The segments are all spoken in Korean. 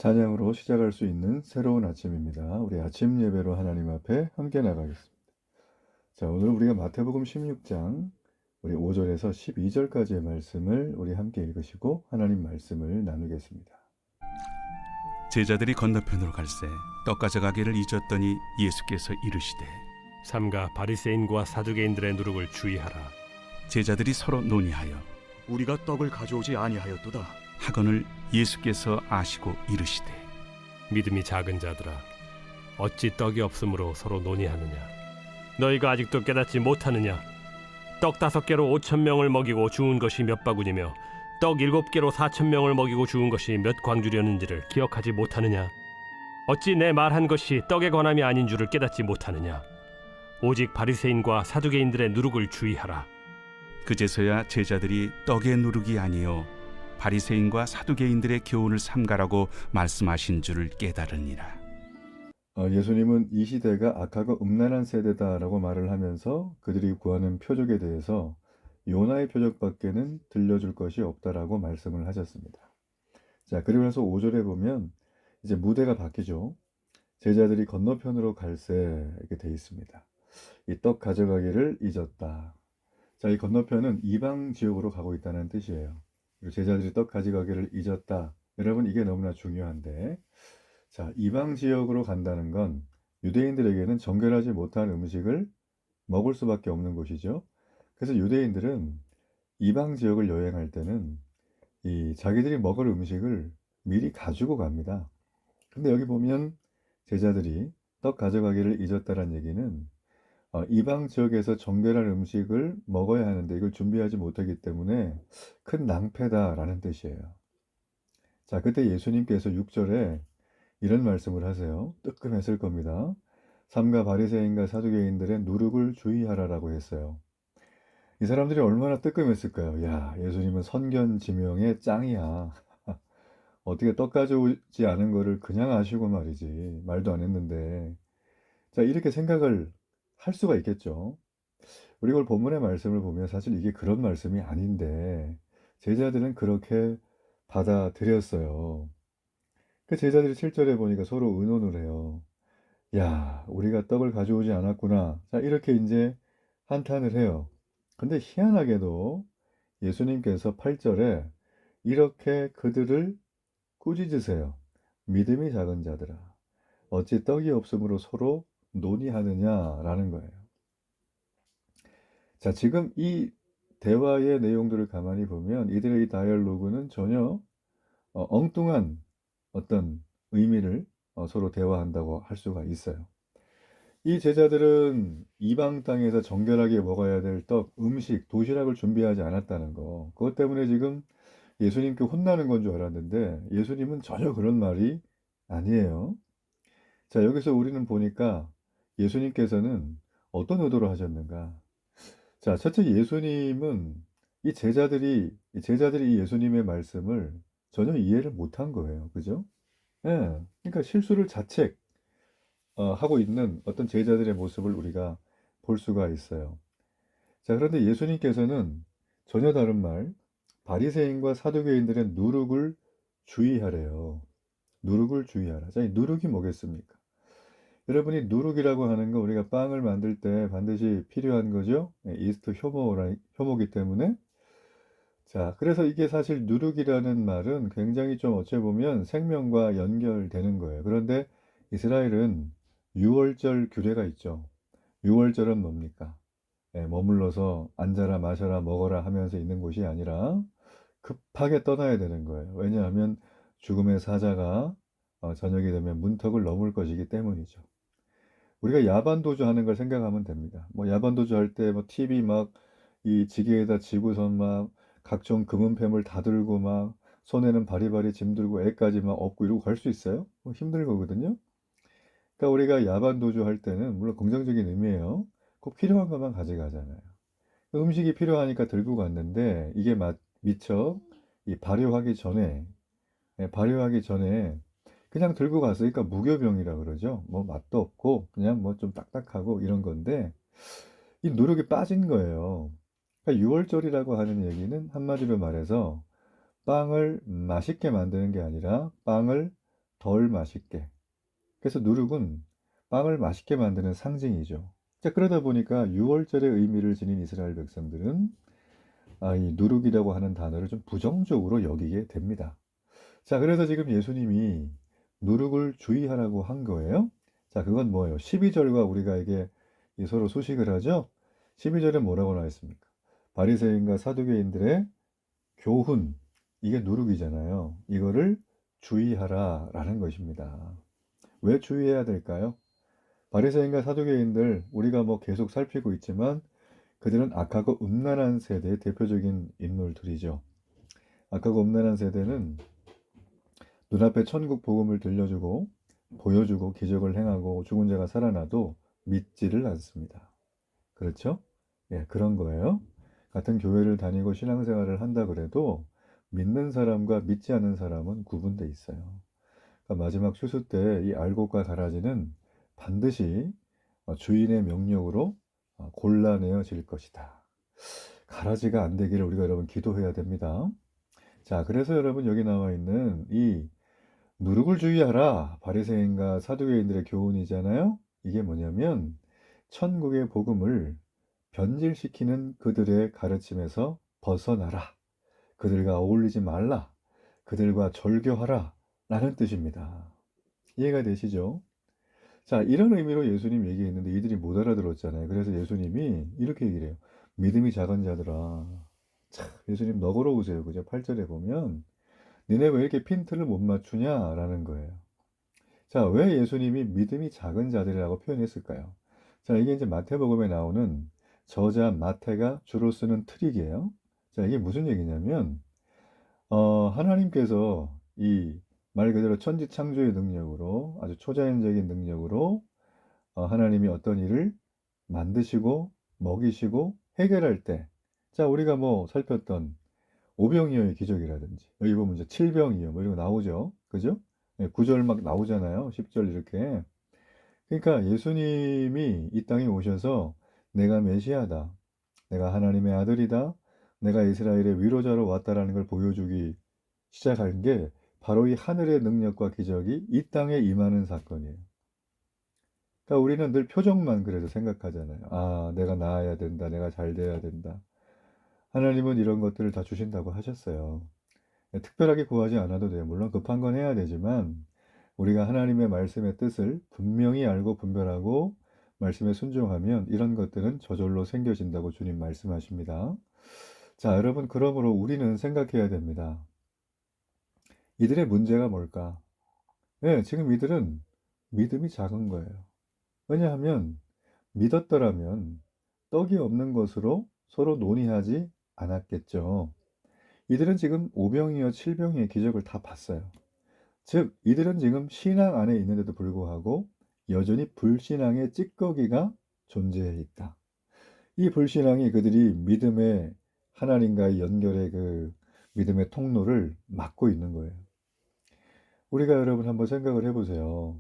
찬양으로 시작할 수 있는 새로운 아침입니다. 우리 아침 예배로 하나님 앞에 함께 나가겠습니다. 자, 오늘 우리가 마태복음 16장 우리 5절에서 12절까지의 말씀을 우리 함께 읽으시고 하나님 말씀을 나누겠습니다. 제자들이 건너편으로 갈새 떡 가져가기를 잊었더니 예수께서 이르시되 삼가 바리새인과 사두개인들의 누룩을 주의하라. 제자들이 서로 논의하여 우리가 떡을 가져오지 아니하였도다. 하거늘 예수께서 아시고 이르시되 믿음이 작은 자들아, 어찌 떡이 없으므로 서로 논의하느냐? 너희가 아직도 깨닫지 못하느냐? 떡 5개로 5,000명을 먹이고 주운 것이 몇 바구니며 떡 7개로 4,000명을 먹이고 주운 것이 몇 광주렸는지를 기억하지 못하느냐? 어찌 내 말한 것이 떡에 관함이 아닌 줄을 깨닫지 못하느냐? 오직 바리새인과 사두개인들의 누룩을 주의하라. 그제서야 제자들이 떡의 누룩이 아니요 바리새인과 사두개인들의 교훈을 삼가라고 말씀하신 줄을 깨달으니라. 예수님은 이 시대가 악하고 음란한 세대다라고 말을 하면서 그들이 구하는 표적에 대해서 요나의 표적밖에는 들려줄 것이 없다라고 말씀을 하셨습니다. 자, 그리고 나서 5절에 보면 이제 무대가 바뀌죠. 제자들이 건너편으로 갈새 이렇게 돼 있습니다. 이 떡 가져가기를 잊었다. 자, 이 건너편은 이방 지역으로 가고 있다는 뜻이에요. 그리고 제자들이 떡 가져가기를 잊었다. 여러분, 이게 너무나 중요한데, 자, 이방 지역으로 간다는 건 유대인들에게는 정결하지 못한 음식을 먹을 수밖에 없는 곳이죠. 그래서 유대인들은 이방 지역을 여행할 때는 이 자기들이 먹을 음식을 미리 가지고 갑니다. 근데 여기 보면 제자들이 떡 가져가기를 잊었다는 얘기는 이방 지역에서 정결한 음식을 먹어야 하는데 이걸 준비하지 못하기 때문에 큰 낭패다라는 뜻이에요. 자, 그때 예수님께서 6절에 이런 말씀을 하세요. 뜨끔했을 겁니다. 삼가 바리새인과 사두개인들의 누룩을 주의하라라고 했어요. 이 사람들이 얼마나 뜨끔했을까요? 야, 예수님은 선견지명의 짱이야. 어떻게 떡 가져오지 않은 거를 그냥 아시고 말이지. 말도 안 했는데. 자, 이렇게 생각을 할 수가 있겠죠. 우리 오늘 본문의 말씀을 보면 사실 이게 그런 말씀이 아닌데 제자들은 그렇게 받아들였어요. 그 제자들이 7절에 보니까 서로 의논을 해요. 야, 우리가 떡을 가져오지 않았구나. 자, 이렇게 이제 한탄을 해요. 근데 희한하게도 예수님께서 8절에 이렇게 그들을 꾸짖으세요. 믿음이 작은 자들아, 어찌 떡이 없으므로 서로 논의하느냐라는 거예요. 자, 지금 이 대화의 내용들을 가만히 보면 이들의 이 다이얼로그는 전혀 엉뚱한 어떤 의미를 서로 대화한다고 할 수가 있어요. 이 제자들은 이방 땅에서 정결하게 먹어야 될 떡, 음식, 도시락을 준비하지 않았다는 거. 그것 때문에 지금 예수님께 혼나는 건 줄 알았는데 예수님은 전혀 그런 말이 아니에요. 자, 여기서 우리는 보니까 예수님께서는 어떤 의도로 하셨는가? 자, 첫째 예수님은 이 제자들이 이 예수님의 말씀을 전혀 이해를 못한 거예요. 그죠? 예. 그러니까 실수를 하고 있는 어떤 제자들의 모습을 우리가 볼 수가 있어요. 자, 그런데 예수님께서는 전혀 다른 말, 바리새인과 사두개인들의 누룩을 주의하래요. 누룩을 주의하라. 자, 이 누룩이 뭐겠습니까? 여러분이 누룩이라고 하는 거 우리가 빵을 만들 때 반드시 필요한 거죠. 이스트 효모기 때문에. 자, 그래서 이게 사실 누룩이라는 말은 굉장히 좀 어찌 보면 생명과 연결되는 거예요. 그런데 이스라엘은 유월절 규례가 있죠. 유월절은 뭡니까? 머물러서 앉아라 마셔라 먹어라 하면서 있는 곳이 아니라 급하게 떠나야 되는 거예요. 왜냐하면 죽음의 사자가 저녁이 되면 문턱을 넘을 것이기 때문이죠. 우리가 야반도주 하는 걸 생각하면 됩니다. 뭐 야반도주 할 때 뭐 TV 막 이 지게에다 지고선 막 각종 금은패물 다 들고 막 손에는 바리바리 짐 들고 애까지 막 업고 이러고 갈 수 있어요? 뭐 힘들 거거든요. 그러니까 우리가 야반도주 할 때는 물론 긍정적인 의미예요. 꼭 필요한 것만 가져가잖아요. 음식이 필요하니까 들고 갔는데 이게 미처 이 발효하기 전에 그냥 들고 갔으니까 무교병이라 그러죠. 뭐 맛도 없고 그냥 뭐 좀 딱딱하고 이런 건데 이 노력이 빠진 거예요. 그러니까 6월절이라고 하는 얘기는 한마디로 말해서 빵을 맛있게 만드는 게 아니라 빵을 덜 맛있게. 그래서 누룩은 빵을 맛있게 만드는 상징이죠. 자, 그러다 보니까 유월절의 의미를 지닌 이스라엘 백성들은 이 누룩이라고 하는 단어를 좀 부정적으로 여기게 됩니다. 자, 그래서 지금 예수님이 누룩을 주의하라고 한 거예요. 자, 그건 뭐예요? 12절과 우리가 이게 서로 소식을 하죠. 12절에 뭐라고 나와 있습니까? 바리새인과 사두개인들의 교훈, 이게 누룩이잖아요. 이거를 주의하라라는 것입니다. 왜 주의해야 될까요? 바리새인과 사두개인들, 우리가 뭐 계속 살피고 있지만 그들은 악하고 음란한 세대의 대표적인 인물들이죠. 악하고 음란한 세대는 눈앞에 천국 복음을 들려주고 보여주고 기적을 행하고 죽은 자가 살아나도 믿지를 않습니다. 그렇죠? 예, 그런 거예요. 같은 교회를 다니고 신앙생활을 한다 그래도 믿는 사람과 믿지 않는 사람은 구분돼 있어요. 그러니까 마지막 추수 때 이 알곡과 가라지는 반드시 주인의 명령으로 골라내어질 것이다. 가라지가 안 되기를 우리가 여러분 기도해야 됩니다. 자, 그래서 여러분 여기 나와 있는 이 누룩을 주의하라 바리새인과 사두개인들의 교훈이잖아요. 이게 뭐냐면 천국의 복음을 변질시키는 그들의 가르침에서 벗어나라. 그들과 어울리지 말라. 그들과 절교하라. 라는 뜻입니다. 이해가 되시죠? 자, 이런 의미로 예수님 얘기했는데 이들이 못 알아들었잖아요. 그래서 예수님이 이렇게 얘기를 해요. 믿음이 작은 자들아. 참, 예수님 너그러우세요. 그죠? 8절에 보면 니네 왜 이렇게 핀트를 못 맞추냐라는 거예요. 자, 왜 예수님이 믿음이 작은 자들이라고 표현했을까요? 자, 이게 이제 마태복음에 나오는 저자 마태가 주로 쓰는 트릭이에요. 자, 이게 무슨 얘기냐면 하나님께서 이 말 그대로 천지 창조의 능력으로 아주 초자연적인 능력으로 하나님이 어떤 일을 만드시고 먹이시고 해결할 때, 자, 우리가 뭐 살폈던 오병이어의 기적이라든지 여기 보면 이제 칠병이어 뭐 이런 거 나오죠. 그죠? 네, 9절 막 나오잖아요. 10절 이렇게. 그러니까 예수님이 이 땅에 오셔서 내가 메시아다. 내가 하나님의 아들이다. 내가 이스라엘의 위로자로 왔다라는 걸 보여주기 시작한 게 바로 이 하늘의 능력과 기적이 이 땅에 임하는 사건이에요. 그러니까 우리는 늘 표정만 그래도 생각하잖아요. 아, 내가 나아야 된다. 내가 잘 돼야 된다. 하나님은 이런 것들을 다 주신다고 하셨어요. 특별하게 구하지 않아도 돼요. 물론 급한 건 해야 되지만 우리가 하나님의 말씀의 뜻을 분명히 알고 분별하고 말씀에 순종하면 이런 것들은 저절로 생겨진다고 주님 말씀하십니다. 자, 여러분, 그러므로 우리는 생각해야 됩니다. 이들의 문제가 뭘까? 네, 지금 이들은 믿음이 작은 거예요. 왜냐하면 믿었더라면 떡이 없는 것으로 서로 논의하지 않았겠죠. 이들은 지금 오병이어 칠병이의 기적을 다 봤어요. 즉, 이들은 지금 신앙 안에 있는데도 불구하고 여전히 불신앙의 찌꺼기가 존재해 있다. 이 불신앙이 그들이 믿음의 하나님과의 연결의 그 믿음의 통로를 막고 있는 거예요. 우리가 여러분 한번 생각을 해보세요.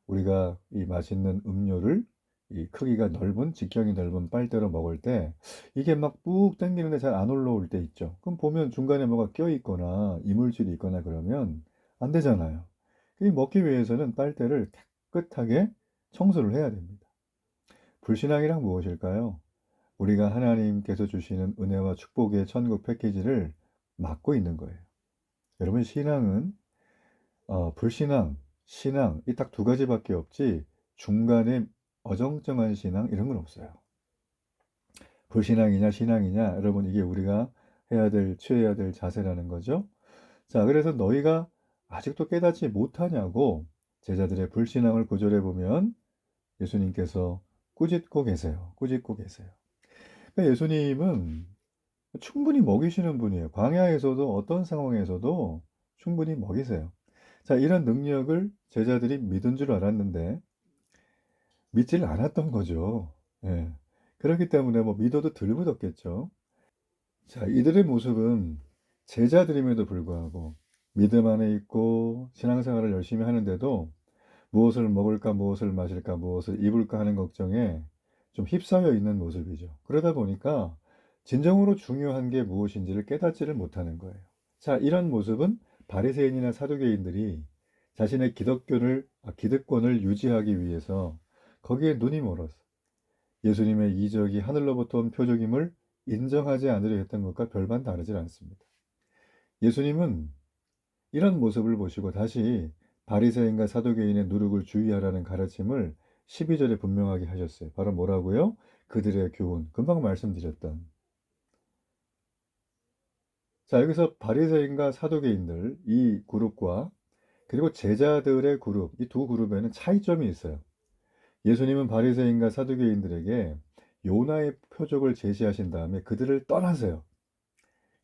우리가 이 맛있는 음료를 이 크기가 넓은 직경이 넓은 빨대로 먹을 때 이게 막 꾹 당기는데 잘 안 올라올 때 있죠. 그럼 보면 중간에 뭐가 껴 있거나 이물질이 있거나 그러면 안 되잖아요. 이 먹기 위해서는 빨대를 깨끗하게 청소를 해야 됩니다. 불신앙이란 무엇일까요? 우리가 하나님께서 주시는 은혜와 축복의 천국 패키지를 막고 있는 거예요. 여러분, 신앙은 불신앙, 신앙 이 딱 두 가지밖에 없지 중간에 어정쩡한 신앙 이런 건 없어요. 불신앙이냐 신앙이냐 여러분 이게 우리가 취해야 될 자세라는 거죠. 자, 그래서 너희가 아직도 깨닫지 못하냐고 제자들의 불신앙을 구절해 보면 예수님께서 꾸짖고 계세요. 꾸짖고 계세요. 그러니까 예수님은 충분히 먹이시는 분이에요. 광야에서도 어떤 상황에서도 충분히 먹이세요. 자, 이런 능력을 제자들이 믿은 줄 알았는데 믿지를 않았던 거죠. 예. 그렇기 때문에 뭐 믿어도 덜 믿었겠죠. 자, 이들의 모습은 제자들임에도 불구하고 믿음 안에 있고 신앙생활을 열심히 하는데도 무엇을 먹을까, 무엇을 마실까, 무엇을 입을까 하는 걱정에 좀 휩싸여 있는 모습이죠. 그러다 보니까 진정으로 중요한 게 무엇인지를 깨닫지를 못하는 거예요. 자, 이런 모습은 바리새인이나 사두개인들이 자신의 기득권을 유지하기 위해서 거기에 눈이 멀었어. 예수님의 이적이 하늘로부터 온 표적임을 인정하지 않으려 했던 것과 별반 다르질 않습니다. 예수님은 이런 모습을 보시고 다시 바리새인과 사두개인의 누룩을 주의하라는 가르침을 12절에 분명하게 하셨어요. 바로 뭐라고요? 그들의 교훈. 금방 말씀드렸던. 자, 여기서 바리새인과 사두개인들 이 그룹과 그리고 제자들의 그룹, 이 두 그룹에는 차이점이 있어요. 예수님은 바리새인과 사두개인들에게 요나의 표적을 제시하신 다음에 그들을 떠나세요.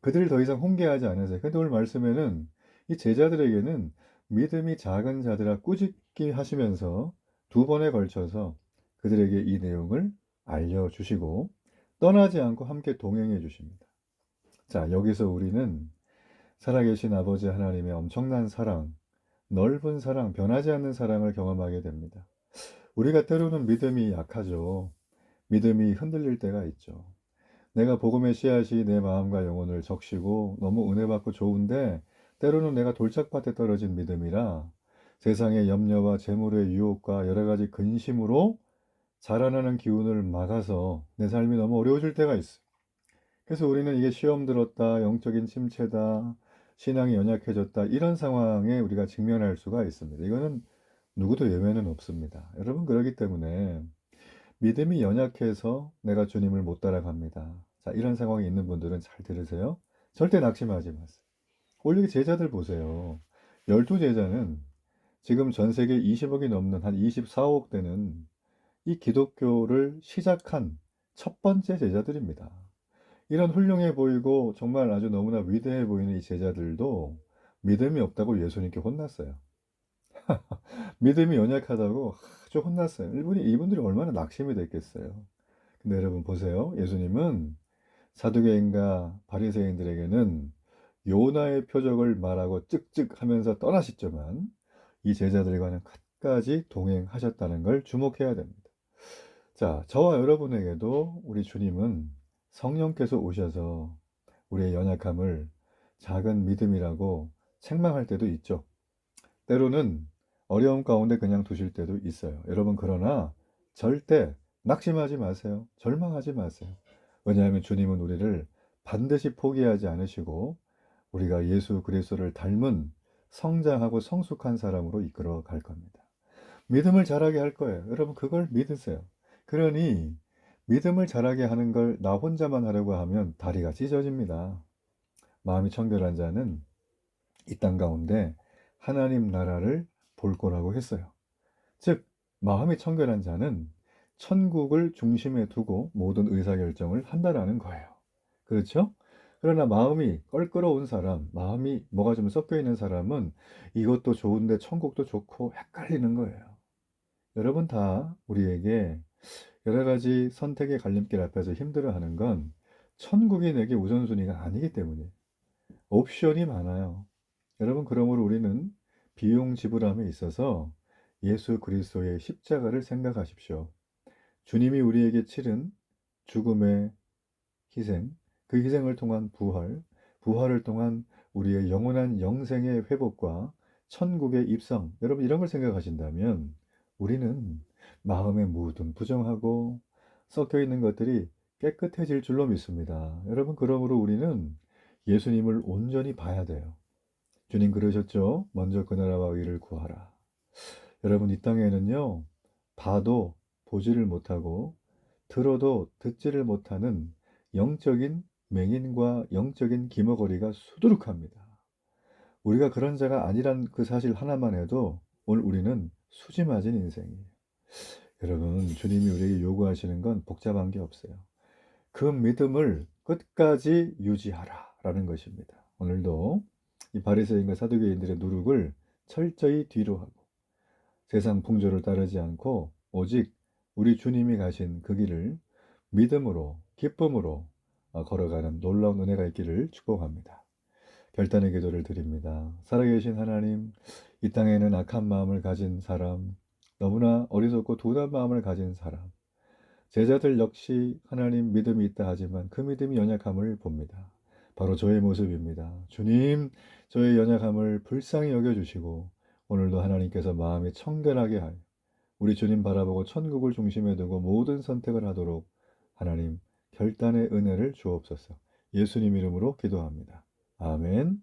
그들을 더 이상 훈계하지 않으세요. 근데 오늘 말씀에는 이 제자들에게는 믿음이 작은 자들아 꾸짖기 하시면서 두 번에 걸쳐서 그들에게 이 내용을 알려주시고 떠나지 않고 함께 동행해 주십니다. 자, 여기서 우리는 살아계신 아버지 하나님의 엄청난 사랑, 넓은 사랑, 변하지 않는 사랑을 경험하게 됩니다. 우리가 때로는 믿음이 약하죠. 믿음이 흔들릴 때가 있죠. 내가 복음의 씨앗이 내 마음과 영혼을 적시고 너무 은혜 받고 좋은데 때로는 내가 돌짝밭에 떨어진 믿음이라 세상의 염려와 재물의 유혹과 여러 가지 근심으로 자라나는 기운을 막아서 내 삶이 너무 어려워질 때가 있어요. 그래서 우리는 이게 시험 들었다, 영적인 침체다, 신앙이 연약해졌다 이런 상황에 우리가 직면할 수가 있습니다. 이거는 누구도 예외는 없습니다. 여러분 그렇기 때문에 믿음이 연약해서 내가 주님을 못 따라갑니다. 자, 이런 상황에 있는 분들은 잘 들으세요. 절대 낙심하지 마세요. 오늘 제자들 보세요. 12제자는 지금 전 세계 20억이 넘는 한 24억 되는 이 기독교를 시작한 첫 번째 제자들입니다. 이런 훌륭해 보이고 정말 아주 너무나 위대해 보이는 이 제자들도 믿음이 없다고 예수님께 혼났어요. 믿음이 연약하다고 아주 혼났어요. 이분들이 얼마나 낙심이 됐겠어요. 근데 여러분 보세요. 예수님은 사두개인과 바리새인들에게는 요나의 표적을 말하고 찍찍 하면서 떠나셨지만 이 제자들과는 끝까지 동행하셨다는 걸 주목해야 됩니다. 자, 저와 여러분에게도 우리 주님은 성령께서 오셔서 우리의 연약함을 작은 믿음이라고 책망할 때도 있죠. 때로는 어려움 가운데 그냥 두실 때도 있어요. 여러분 그러나 절대 낙심하지 마세요. 절망하지 마세요. 왜냐하면 주님은 우리를 반드시 포기하지 않으시고 우리가 예수 그리스도를 닮은 성장하고 성숙한 사람으로 이끌어 갈 겁니다. 믿음을 자라게 할 거예요. 여러분 그걸 믿으세요. 그러니 믿음을 자라게 하는 걸 나 혼자만 하려고 하면 다리가 찢어집니다. 마음이 청결한 자는 이 땅 가운데 하나님 나라를 볼 거라고 했어요. 즉 마음이 청결한 자는 천국을 중심에 두고 모든 의사결정을 한다라는 거예요. 그렇죠? 그러나 마음이 껄끄러운 사람, 마음이 뭐가 좀 섞여 있는 사람은 이것도 좋은데 천국도 좋고 헷갈리는 거예요. 여러분 다 우리에게 여러 가지 선택의 갈림길 앞에서 힘들어하는 건 천국이 내게 우선순위가 아니기 때문에 옵션이 많아요. 여러분 그러므로 우리는 비용 지불함에 있어서 예수 그리스도의 십자가를 생각하십시오. 주님이 우리에게 치른 죽음의 희생, 그 희생을 통한 부활, 부활을 통한 우리의 영원한 영생의 회복과 천국의 입성, 여러분 이런 걸 생각하신다면 우리는 마음의 모든 부정하고 섞여 있는 것들이 깨끗해질 줄로 믿습니다. 여러분 그러므로 우리는 예수님을 온전히 봐야 돼요. 주님 그러셨죠? 먼저 그 나라와 의를 구하라. 여러분 이 땅에는요, 봐도 보지를 못하고 들어도 듣지를 못하는 영적인 맹인과 영적인 기머거리가 수두룩합니다. 우리가 그런 자가 아니란 그 사실 하나만 해도 오늘 우리는 수지 맞은 인생이에요. 여러분 주님이 우리에게 요구하시는 건 복잡한 게 없어요. 그 믿음을 끝까지 유지하라 라는 것입니다. 오늘도 이 바리새인과 사두개인들의 누룩을 철저히 뒤로 하고 세상 풍조를 따르지 않고 오직 우리 주님이 가신 그 길을 믿음으로 기쁨으로 걸어가는 놀라운 은혜가 있기를 축복합니다. 결단의 기도를 드립니다. 살아계신 하나님, 이 땅에는 악한 마음을 가진 사람, 너무나 어리석고 둔한 마음을 가진 사람, 제자들 역시 하나님 믿음이 있다 하지만 그 믿음이 연약함을 봅니다. 바로 저의 모습입니다. 주님, 저의 연약함을 불쌍히 여겨주시고 오늘도 하나님께서 마음이 청결하게 하여 우리 주님 바라보고 천국을 중심에 두고 모든 선택을 하도록 하나님 결단의 은혜를 주옵소서. 예수님 이름으로 기도합니다. 아멘.